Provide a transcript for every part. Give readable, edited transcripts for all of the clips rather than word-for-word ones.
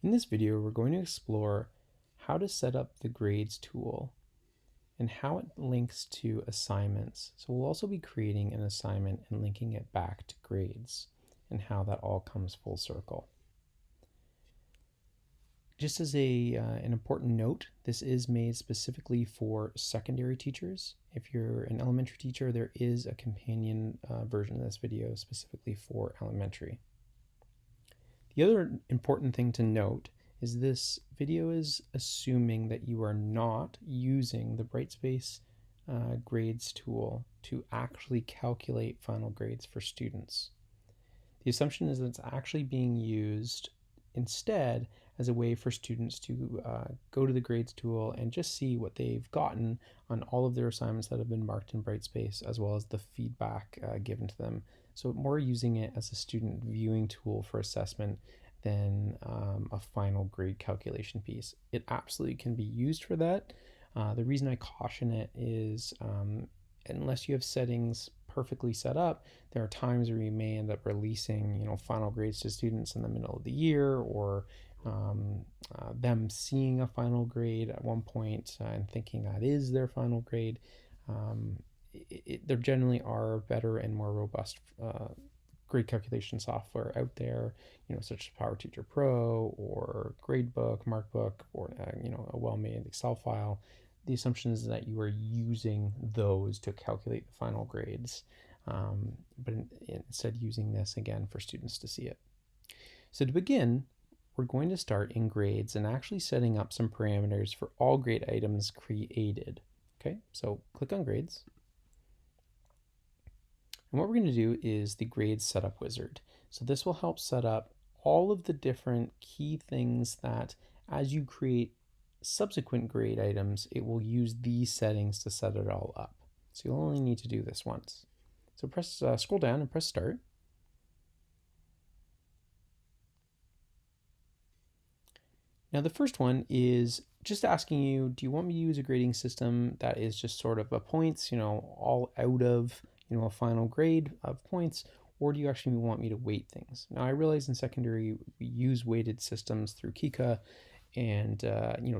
In this video, we're going to explore how to set up the grades tool and how it links to assignments. So we'll also be creating an assignment and linking it back to grades and how that all comes full circle. Just as an important note, this is made specifically for secondary teachers. If you're an elementary teacher, there is a companion version of this video specifically for elementary. The other important thing to note is this video is assuming that you are not using the Brightspace grades tool to actually calculate final grades for students. The assumption is that it's actually being used instead as a way for students to go to the grades tool and just see what they've gotten on all of their assignments that have been marked in Brightspace, as well as the feedback given to them. So more using it as a student viewing tool for assessment than a final grade calculation piece. It absolutely can be used for that. The reason I caution it is unless you have settings perfectly set up, there are times where you may end up releasing, final grades to students in the middle of the year, or them seeing a final grade at one point and thinking that is their final grade. There generally are better and more robust grade calculation software out there, such as PowerTeacher Pro or Gradebook, Markbook, or a well-made Excel file. The assumption is that you are using those to calculate the final grades, but instead using this again for students to see it. So to begin, we're going to start in grades and actually setting up some parameters for all grade items created. Okay, so click on grades. And what we're going to do is the grades setup wizard. So this will help set up all of the different key things that as you create subsequent grade items, it will use these settings to set it all up. So you'll only need to do this once. So press scroll down and press start. Now the first one is just asking you, do you want me to use a grading system that is just sort of a points, all out of, a final grade of points, or do you actually want me to weight things? Now I realize in secondary we use weighted systems through Kika and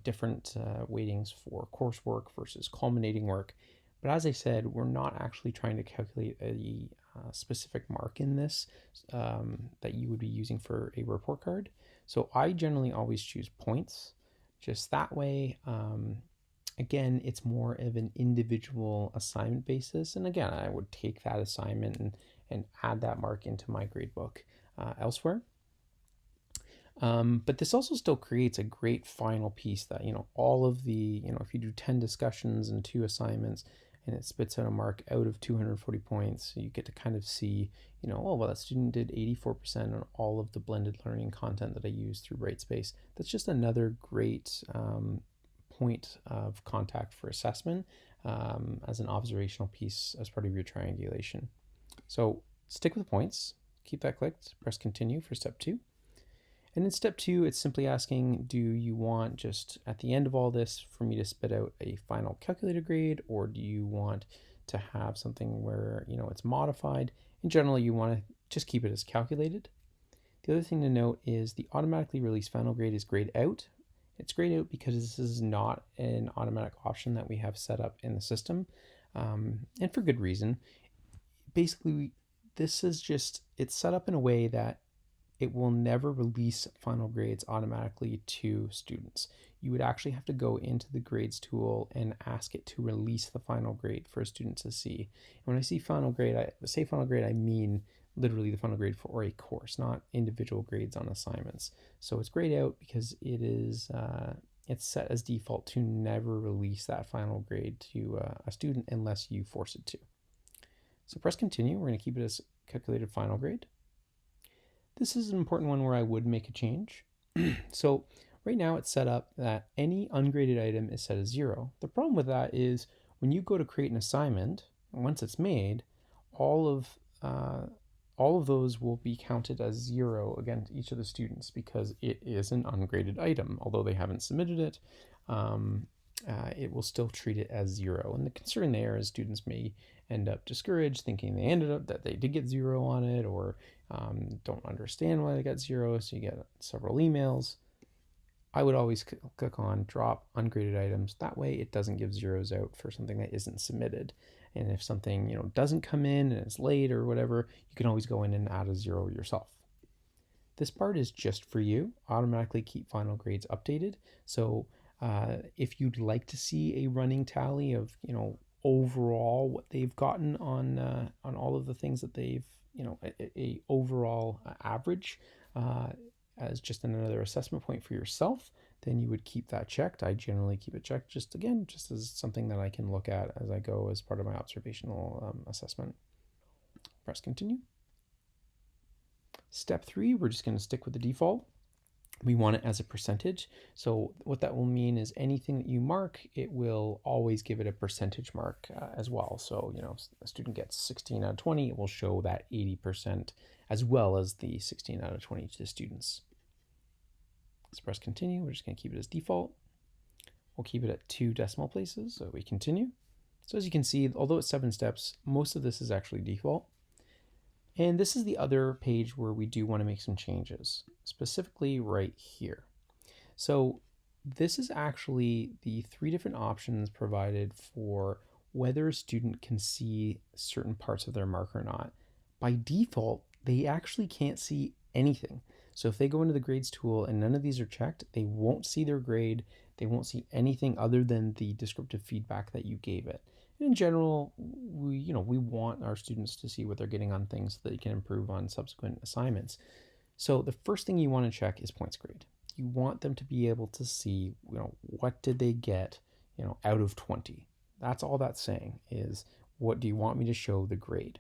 different weightings for coursework versus culminating work. But as I said, we're not actually trying to calculate a specific mark in this that you would be using for a report card. So I generally always choose points. Just that way, again, it's more of an individual assignment basis. And again, I would take that assignment and add that mark into my gradebook elsewhere. But this also still creates a great final piece that, all of the, if you do 10 discussions and 2 assignments and it spits out a mark out of 240 points, you get to kind of see, that student did 84% on all of the blended learning content that I used through Brightspace. That's just another great point of contact for assessment as an observational piece as part of your triangulation. So stick with points, keep that clicked, press continue for step 2. And in step 2, it's simply asking, do you want just at the end of all this for me to spit out a final calculated grade, or do you want to have something where, it's modified? In general, you want to just keep it as calculated. The other thing to note is the automatically released final grade is grayed out. It's grayed out because this is not an automatic option that we have set up in the system, and for good reason. Basically, this is just, it's set up in a way that it will never release final grades automatically to students. You would actually have to go into the grades tool and ask it to release the final grade for a student to see. And when I say final grade, I mean literally the final grade for a course, not individual grades on assignments. So it's grayed out because it is it's set as default to never release that final grade to a student unless you force it to. So press continue. We're going to keep it as calculated final grade. This is an important one where I would make a change. So right now it's set up that any ungraded item is set as 0. The problem with that is when you go to create an assignment, once it's made, all of those will be counted as 0 against each of the students because it is an ungraded item. Although they haven't submitted it, it will still treat it as 0. And the concern there is students may end up discouraged, thinking that they did get 0 on it, or don't understand why they got 0. So you get several emails. I would always click on drop ungraded items. That way it doesn't give zeros out for something that isn't submitted. And if something, doesn't come in and it's late or whatever, you can always go in and add a 0 yourself. This part is just for you. Automatically keep final grades updated. So if you'd like to see a running tally of, overall what they've gotten on all of the things that they've, a overall average as just another assessment point for yourself, then you would keep that checked. I generally keep it checked just as something that I can look at as I go as part of my observational assessment. Press continue. Step 3, we're just going to stick with the default. We want it as a percentage. So what that will mean is anything that you mark, it will always give it a percentage mark as well. So, a student gets 16 out of 20, it will show that 80% as well as the 16 out of 20 to the students. Let's press continue. We're just going to keep it as default. We'll keep it at 2 decimal places. So we continue. So as you can see, although it's 7 steps, most of this is actually default. And this is the other page where we do want to make some changes, specifically right here. So this is actually the 3 different options provided for whether a student can see certain parts of their mark or not. By default, they actually can't see anything. So if they go into the grades tool and none of these are checked, they won't see their grade. They won't see anything other than the descriptive feedback that you gave it. In general, we want our students to see what they're getting on things so that they can improve on subsequent assignments. So the first thing you want to check is points grade. You want them to be able to see, what did they get, out of 20. That's all that's saying is, what do you want me to show the grade?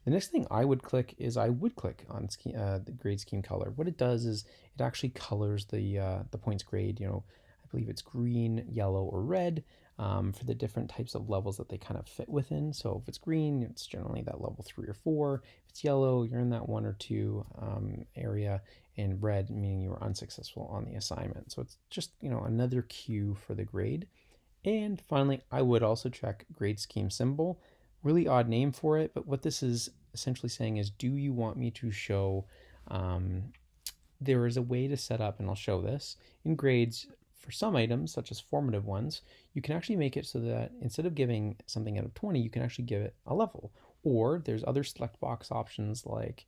The next thing I would click on the grade scheme color. What it does is it actually colors the points grade. I believe it's green, yellow, or red. For the different types of levels that they kind of fit within. So if it's green, it's generally that level 3 or 4. If it's yellow, you're in that 1 or 2 area, and red meaning you were unsuccessful on the assignment. So it's just, another cue for the grade. And finally, I would also check grade scheme symbol. Really odd name for it, but what this is essentially saying is, do you want me to show, there is a way to set up, and I'll show this, in grades for some items, such as formative ones, you can actually make it so that instead of giving something out of 20, you can actually give it a level. Or there's other select box options like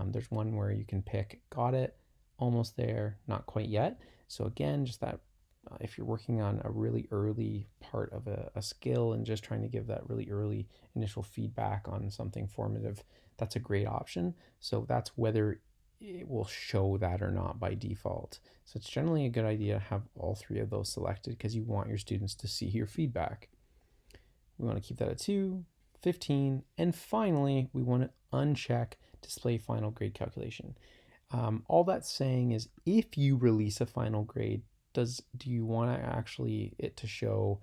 there's one where you can pick got it, almost there, not quite yet. So again, just that if you're working on a really early part of a skill and just trying to give that really early initial feedback on something formative, that's a great option. So that's whether it will show that or not by default. So it's generally a good idea to have all 3 of those selected because you want your students to see your feedback. We want to keep that at 2, 15, and finally, we want to uncheck display final grade calculation. All that's saying is, if you release a final grade, do you want it to show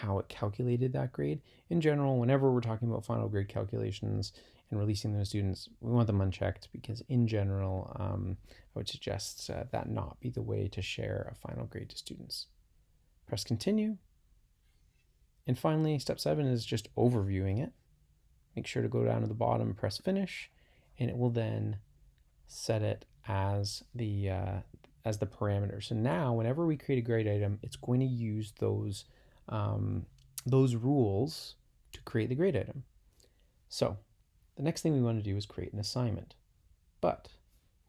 how it calculated that grade? In general, whenever we're talking about final grade calculations and releasing those students, we want them unchecked because in general, I would suggest that not be the way to share a final grade to students. Press continue. And finally, step 7 is just overviewing it. Make sure to go down to the bottom, press finish, and it will then set it as the parameter. So now whenever we create a grade item, it's going to use those rules to create the grade item. So the next thing we want to do is create an assignment, but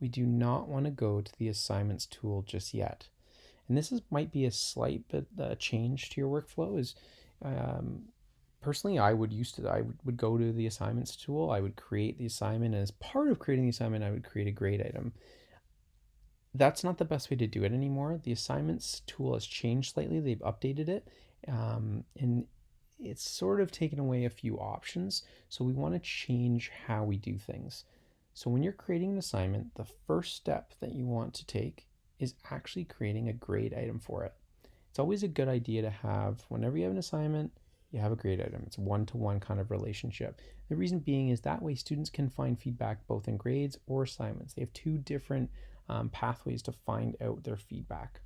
we do not want to go to the assignments tool just yet. And this might be a slight bit change to your workflow. Is personally, I would go to the assignments tool. I would create the assignment, and as part of creating the assignment, I would create a grade item. That's not the best way to do it anymore. The assignments tool has changed slightly. They've updated it, and it's sort of taken away a few options. So we want to change how we do things. So when you're creating an assignment, the first step that you want to take is actually creating a grade item for it. It's always a good idea to have, whenever you have an assignment, you have a grade item. It's a one-to-one kind of relationship. The reason being is that way students can find feedback both in grades or assignments. They have 2 different pathways to find out their feedback.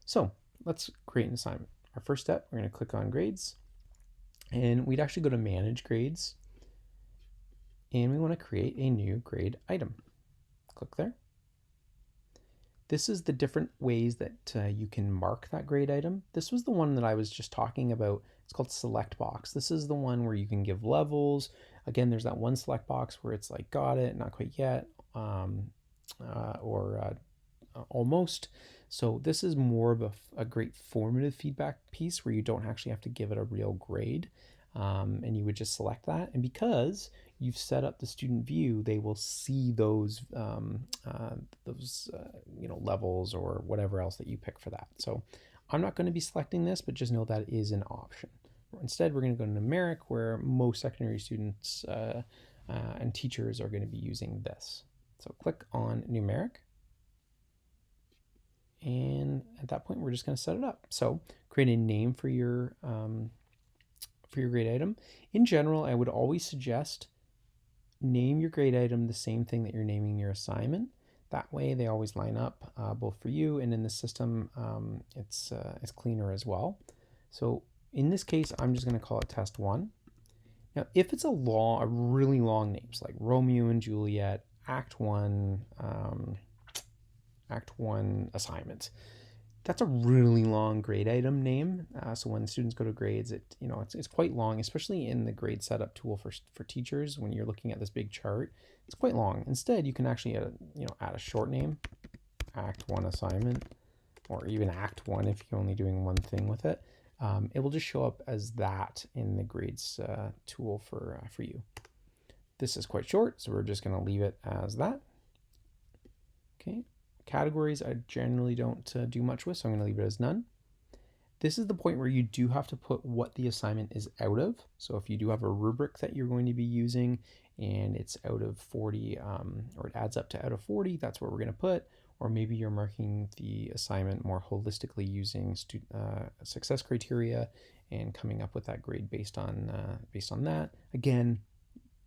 So let's create an assignment. Our first step, we're going to click on grades, and we'd actually go to manage grades, and we want to create a new grade item. Click there. this is the different ways that you can mark that grade item. This was the one that I was just talking about. It's called select box. This is the one where you can give levels. Again, there's that one select box where it's like got it, not quite yet, or almost. So this is more of a great formative feedback piece where you don't actually have to give it a real grade, and you would just select that. And because you've set up the student view, they will see those levels or whatever else that you pick for that. So I'm not going to be selecting this, but just know that is an option. Instead, we're going to go to numeric, where most secondary students and teachers are going to be using this. So click on numeric. And at that point, we're just going to set it up. So create a name for your grade item. In general, I would always suggest name your grade item the same thing that you're naming your assignment. That way, they always line up both for you and in the system. It's cleaner as well. So in this case, I'm just going to call it test 1. Now, if it's a really long name, so like Romeo and Juliet, Act 1 assignment, that's a really long grade item name. So when students go to grades, it's quite long, especially in the grade setup tool for teachers. When you're looking at this big chart, it's quite long. Instead, you can actually add a short name, Act 1 assignment, or even Act 1 if you're only doing one thing with it. It will just show up as that in the grades tool for you. This is quite short, so we're just going to leave it as that. Okay. Categories I generally don't do much with, so I'm going to leave it as none. This is the point where you do have to put what the assignment is out of. So if you do have a rubric that you're going to be using and it's out of 40, or it adds up to out of 40, that's what we're going to put. Or maybe you're marking the assignment more holistically using success criteria and coming up with that grade based on that. Again,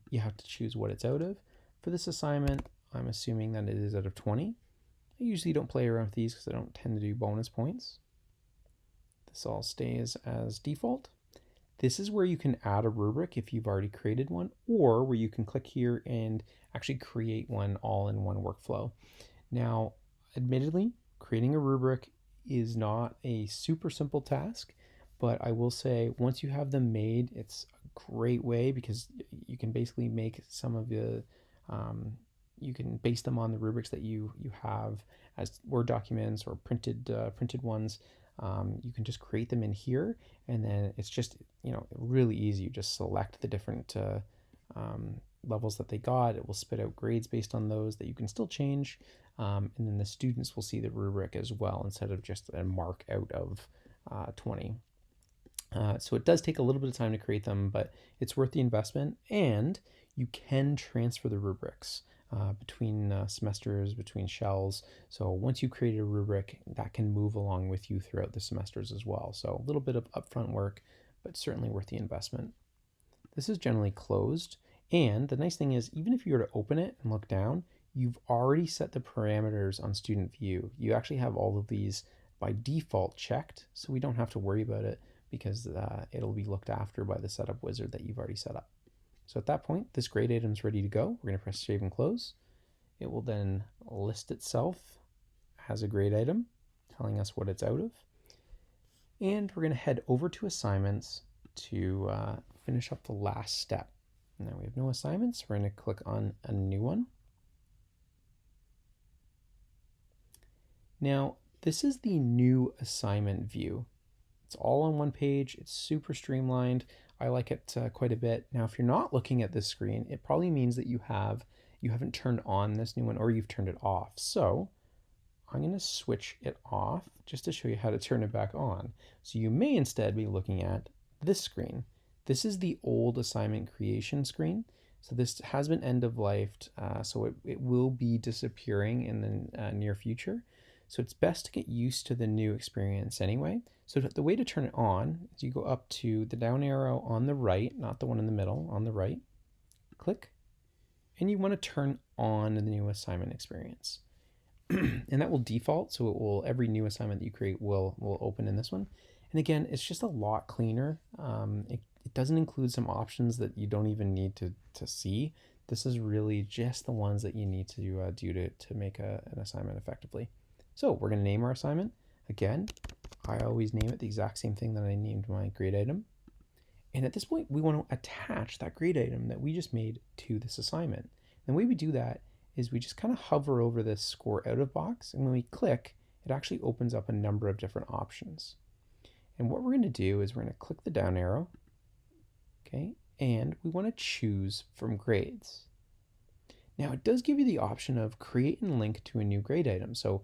you have to choose what it's out of. For this assignment, I'm assuming that it is out of 20. I usually don't play around with these because I don't tend to do bonus points. This all stays as default. This is where you can add a rubric if you've already created one, or where you can click here and actually create one all in one workflow. Now, admittedly, creating a rubric is not a super simple task, but I will say once you have them made, it's a great way because you can basically make some of the you can base them on the rubrics that you have as Word documents or printed ones. You can just create them in here, and then it's just really easy. You just select the different levels that they got. It will spit out grades based on those that you can still change, and then the students will see the rubric as well instead of just a mark out of 20. So it does take a little bit of time to create them, but it's worth the investment, and you can transfer the rubrics between semesters, between shells. So once you create a rubric, that can move along with you throughout the semesters as well. So a little bit of upfront work, but certainly worth the investment. This is generally closed, and the nice thing is, even if you were to open it and look down, you've already set the parameters on student view. You actually have all of these by default checked, so we don't have to worry about it because it'll be looked after by the setup wizard that you've already set up. So at that point, this grade item is ready to go. We're going to press save and close. It will then list itself as a grade item, telling us what it's out of. And we're going to head over to assignments to finish up the last step. Now we have no assignments. We're going to click on a new one. Now, this is the new assignment view. It's all on one page. It's super streamlined. I like it quite a bit. Now, if you're not looking at this screen, it probably means that you haven't turned on this new one, or you've turned it off. So I'm going to switch it off just to show you how to turn it back on. So you may instead be looking at this screen. This is the old assignment creation screen. So this has been end of lifed, so it will be disappearing in the near future. So it's best to get used to the new experience anyway. So the way to turn it on is you go up to the down arrow on the right, not the one in the middle, on the right, click, and you want to turn on the new assignment experience. And that will default, so it will, every new assignment that you create will open in this one. And again, it's just a lot cleaner. It doesn't include some options that you don't even need to see. This is really just the ones that you need to do to make an assignment effectively. So we're going to name our assignment. Again, I always name it the exact same thing that I named my grade item. And at this point, we want to attach that grade item that we just made to this assignment. And the way we do that is we just kind of hover over this score out of box. And when we click, it actually opens up a number of different options. And what we're going to do is we're going to click the down arrow. Okay. And we want to choose from grades. Now it does give you the option of create and link to a new grade item. So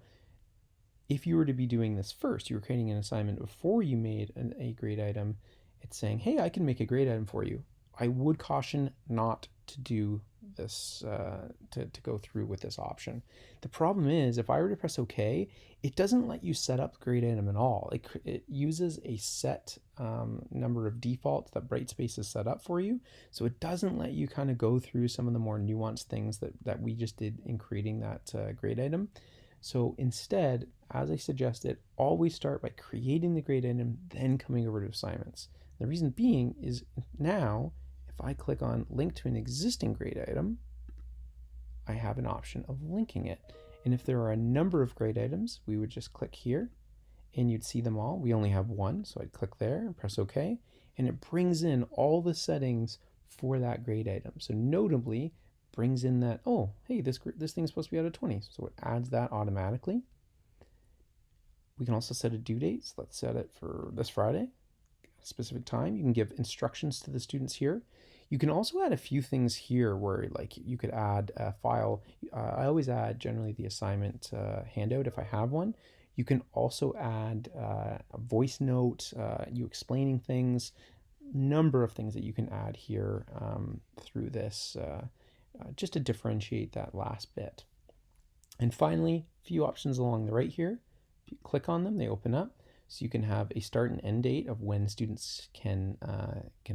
if you were to be doing this first, you were creating an assignment before you made a grade item, it's saying, hey, I can make a grade item for you. I would caution not to do this, to go through with this option. The problem is if I were to press OK, it doesn't let you set up grade item at all. It uses a set number of defaults that Brightspace has set up for you. So it doesn't let you kind of go through some of the more nuanced things that we just did in creating that grade item. So instead, as I suggested, always start by creating the grade item, then coming over to assignments. The reason being is now, if I click on link to an existing grade item, I have an option of linking it. And if there are a number of grade items, we would just click here and you'd see them all. We only have one, so I'd click there and press OK. And it brings in all the settings for that grade item. So notably, brings in that, oh, hey, this thing's supposed to be out of 20. So it adds that automatically. We can also set a due date. So let's set it for this Friday, a specific time. You can give instructions to the students here. You can also add a few things here where like you could add a file. I always add generally the assignment handout if I have one. You can also add a voice note, you explaining things, number of things that you can add here through this just to differentiate that last bit. And finally, a few options along the right here. If you click on them, they open up. So you can have a start and end date of when students can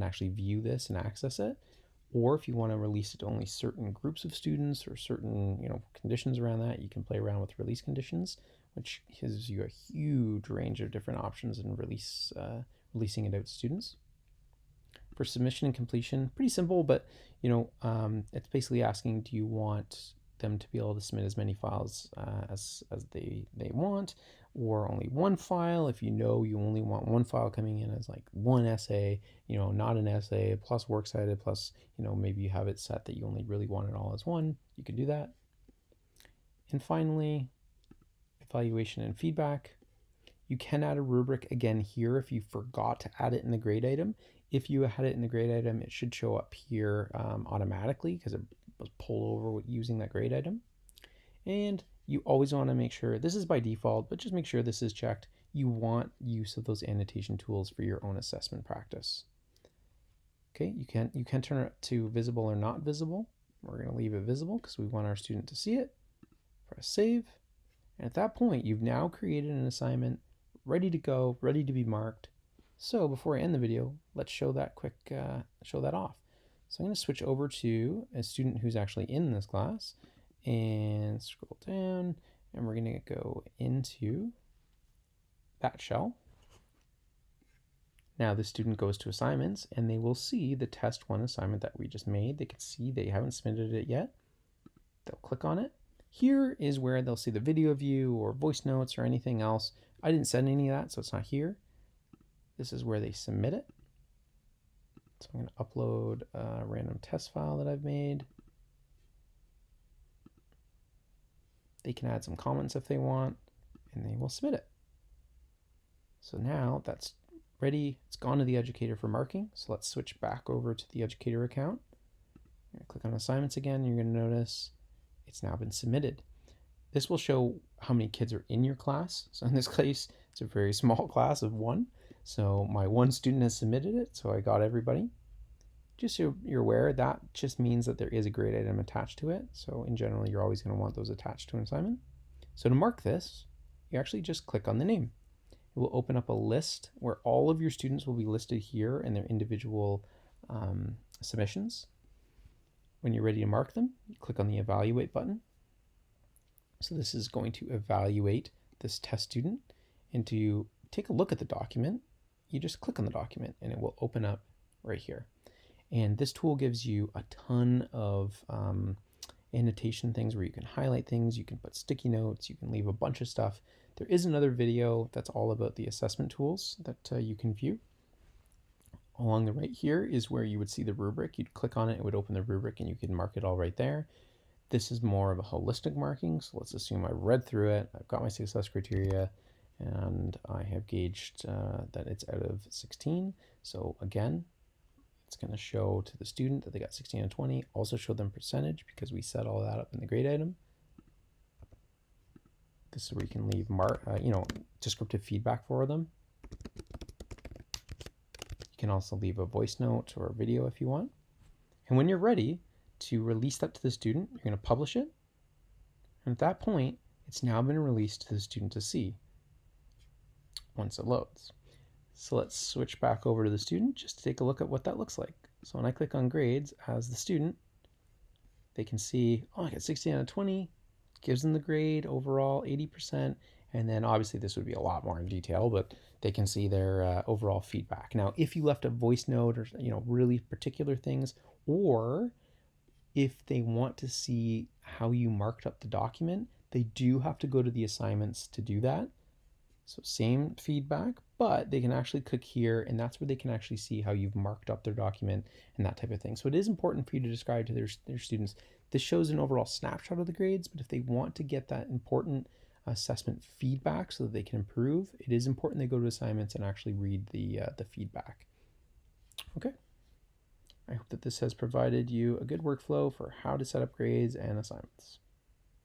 actually view this and access it. Or if you want to release it to only certain groups of students or certain conditions around that, you can play around with release conditions, which gives you a huge range of different options in releasing it out to students. For submission and completion, pretty simple, but it's basically asking, do you want them to be able to submit as many files as they want, or only one file? If you only want one file coming in as like one essay, not an essay plus works cited plus maybe you have it set that you only really want it all as one, you can do that. And finally, evaluation and feedback. You can add a rubric again here if you forgot to add it in the grade item. If you had it in the grade item, it should show up here automatically because it was pulled over using that grade item. And you always want to make sure, this is by default, but just make sure this is checked. You want use of those annotation tools for your own assessment practice. Okay, you can turn it to visible or not visible. We're going to leave it visible because we want our student to see it. Press save. And at that point, you've now created an assignment ready to go, ready to be marked. So before I end the video, let's show that off. So I'm going to switch over to a student who's actually in this class and scroll down, and we're going to go into that shell. Now the student goes to assignments and they will see the test 1 assignment that we just made. They can see they haven't submitted it yet. They'll click on it. Here is where they'll see the video view or voice notes or anything else. I didn't send any of that, so it's not here. This is where they submit it. So I'm going to upload a random test file that I've made. They can add some comments if they want, and they will submit it. So now that's ready. It's gone to the educator for marking. So let's switch back over to the educator account. I'm going to click on assignments again. You're going to notice it's now been submitted. This will show how many kids are in your class. So in this case, it's a very small class of 1. So my 1 student has submitted it, so I got everybody. Just so you're aware, that just means that there is a grade item attached to it. So in general, you're always going to want those attached to an assignment. So to mark this, you actually just click on the name. It will open up a list where all of your students will be listed here in their individual submissions. When you're ready to mark them, you click on the evaluate button. So this is going to evaluate this test student. And to take a look at the document, you just click on the document and it will open up right here. And this tool gives you a ton of annotation things where you can highlight things, you can put sticky notes, you can leave a bunch of stuff. There is another video that's all about the assessment tools that you can view. Along the right here is where you would see the rubric. You'd click on it, it would open the rubric, and you can mark it all right there. This is more of a holistic marking, so let's assume I read through it, I've got my success criteria, and I have gauged that it's out of 16. So again, it's going to show to the student that they got 16 and 20, also show them percentage because we set all that up in the grade item. This is where you can leave descriptive feedback for them. You can also leave a voice note or a video if you want. And when you're ready to release that to the student, you're going to publish it. And at that point, it's now been released to the student to see once it loads. So let's switch back over to the student just to take a look at what that looks like. So when I click on grades as the student, they can see, oh, I got 16 out of 20, gives them the grade overall 80%. And then obviously this would be a lot more in detail, but they can see their overall feedback. Now, if you left a voice note or really particular things, or if they want to see how you marked up the document, they do have to go to the assignments to do that. So same feedback, but they can actually click here, and that's where they can actually see how you've marked up their document and that type of thing. So it is important for you to describe to their students. This shows an overall snapshot of the grades, but if they want to get that important assessment feedback so that they can improve, it is important they go to assignments and actually read the feedback. Okay. I hope that this has provided you a good workflow for how to set up grades and assignments.